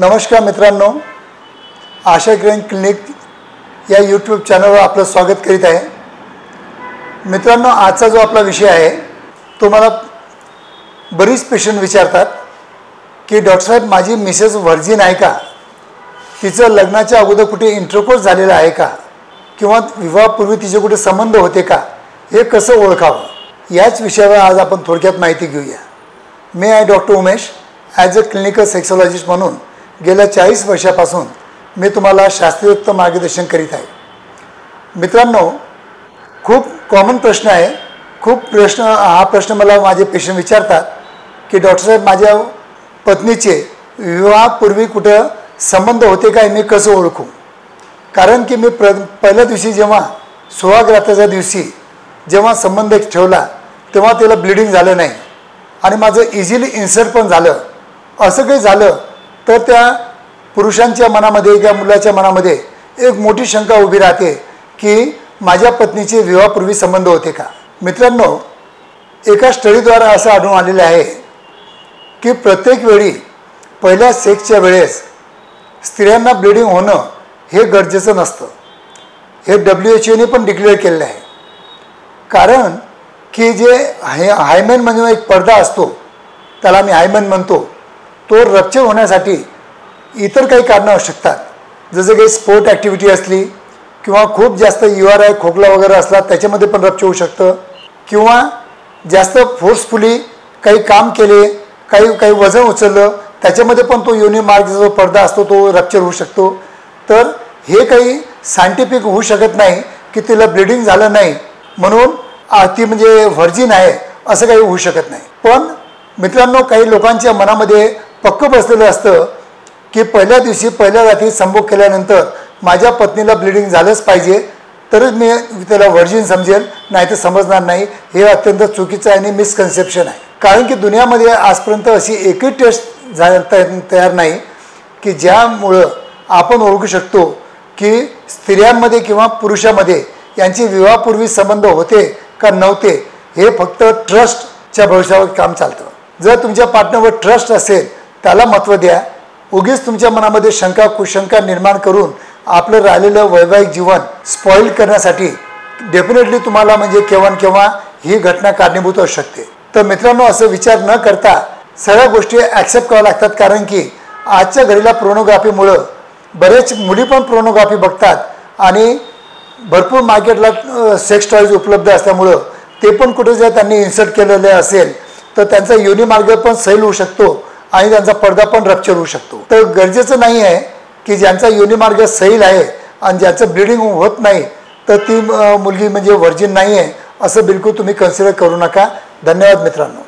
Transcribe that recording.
नमस्कार मित्रांनो, आशा किरण क्लिनिक या यूट्यूब चॅनलवर आपलं स्वागत करीत आहे। मित्रांनो, आजचा जो आपला विषय आहे तो मला बरीच पेशंट विचारतात की डॉक्टर साहेब, माझी मिसेस व्हर्जिन आहे का, तिचं लग्नाच्या अगोदर कुठे इंटरकोर्स झालेला आहे का, किंवा विवाहापूर्वी तिचे कुठे संबंध होते का, हे कसं ओळखावं, याच विषयावर आज आपण थोडक्यात माहिती घेऊया। मी आहे doctor Umesh, as a clinical sexologist म्हणून गेल्या 40 वर्षापासून मी तुम्हाला शास्त्रोक्त मार्गदर्शन करीत आहे। मित्रांनो, खूप कॉमन प्रश्न आहे, हा प्रश्न मला माझे पेशंट विचारतात की डॉक्टर साहेब, माझ्या पत्नीचे विवाहापूर्वी कुठं संबंध होते का, मी कसं ओळखू। कारण की मी पहिल्या दिवशी जेव्हा सुहागरात्राच्या दिवशी जेव्हा संबंध ठेवला तेव्हा तिला ब्लिडिंग झालं नाही आणि माझं इझिली इन्सर्ट पण झालं। असं काही झालं तर त्या पुरुषांच्या मनामध्ये किंवा मुलाच्या मनामध्ये एक मोठी शंका उभी राहते की माझ्या पत्नीचे विवाहापूर्वी संबंध होते का। मित्रांनो, एका स्टडीद्वारे असं आढळून आलेलं आहे की प्रत्येक वेळी पहिल्या सेक्सच्या वेळेस स्त्रियांना ब्लिडिंग होणं हे गरजेचं नसतं। हे WHO ने पण डिक्लेअर केलेलं आहे। कारण की जे हायमेन म्हणजे एक पडदा असतो, त्याला आम्ही हायमेन म्हणतो, तो रप्चर होण्यासाठी इतर काही कारणं असू शकतात। जसं काही स्पोर्ट ॲक्टिव्हिटी असली किंवा खूप जास्त URI खोकला वगैरे असला त्याच्यामध्ये पण रप्चर होऊ शकतं, किंवा जास्त फोर्सफुली काही काम केले, काही वजन उचललं त्याच्यामध्ये पण तो योनी मार्गचा जो पडदा असतो तो रप्चर होऊ शकतो। तर हे काही सायंटिफिक होऊ शकत नाही की तिला ब्लिडिंग झालं नाही म्हणून ती म्हणजे व्हर्जिन आहे, असं काही होऊ शकत नाही। पण मित्रांनो, काही लोकांच्या मनामध्ये पक्कं बसलेलं असतं की पहिल्या दिवशी पहिल्या रात्री संभोग केल्यानंतर माझ्या पत्नीला ब्लिडिंग झालंच पाहिजे तरच मी त्याला व्हर्जिन समजेल, नाही तर समजणार नाही। हे अत्यंत चुकीचं आहे आणि मिसकन्सेप्शन आहे। कारण की दुनियामध्ये आजपर्यंत अशी एकही टेस्ट तयार नाही की ज्यामुळं आपण ओळखू शकतो की स्त्रियांमध्ये किंवा पुरुषामध्ये यांचे विवाहापूर्वी संबंध होते का नव्हते। हे फक्त ट्रस्टच्या भरोशावर काम चालतं। जर तुमच्या पार्टनरवर ट्रस्ट असेल त्याला महत्त्व द्या। उगीच तुमच्या मनामध्ये शंका कुशंका निर्माण करून आपलं राहिलेलं वैवाहिक जीवन स्पॉइल करण्यासाठी डेफिनेटली तुम्हाला म्हणजे केव्हा ही घटना कारणीभूत असू शकते। तर मित्रांनो, असं विचार न करता सगळ्या गोष्टी ॲक्सेप्ट कराव्या लागतात। कारण की आजच्या घडीला प्रोनोग्राफीमुळं बरेच मुली पण प्रोनोग्राफी बघतात आणि भरपूर मार्केटला सेक्स टॉयज उपलब्ध असल्यामुळं ते पण कुठे जर त्यांनी इन्सर्ट केलेले असेल तर त्यांचा योनी मार्ग पण सैल होऊ शकतो आणि त्यांचा पडदा पण रप्चर होऊ शकतो। तर गरजेचं नाही आहे की ज्यांचा योनी मार्ग सैल आहे आणि ज्याचं ब्लिडिंग होत नाही तर ती मुलगी म्हणजे व्हर्जिन नाही आहे, असं बिलकुल तुम्ही कन्सिडर करू नका। धन्यवाद मित्रांनो।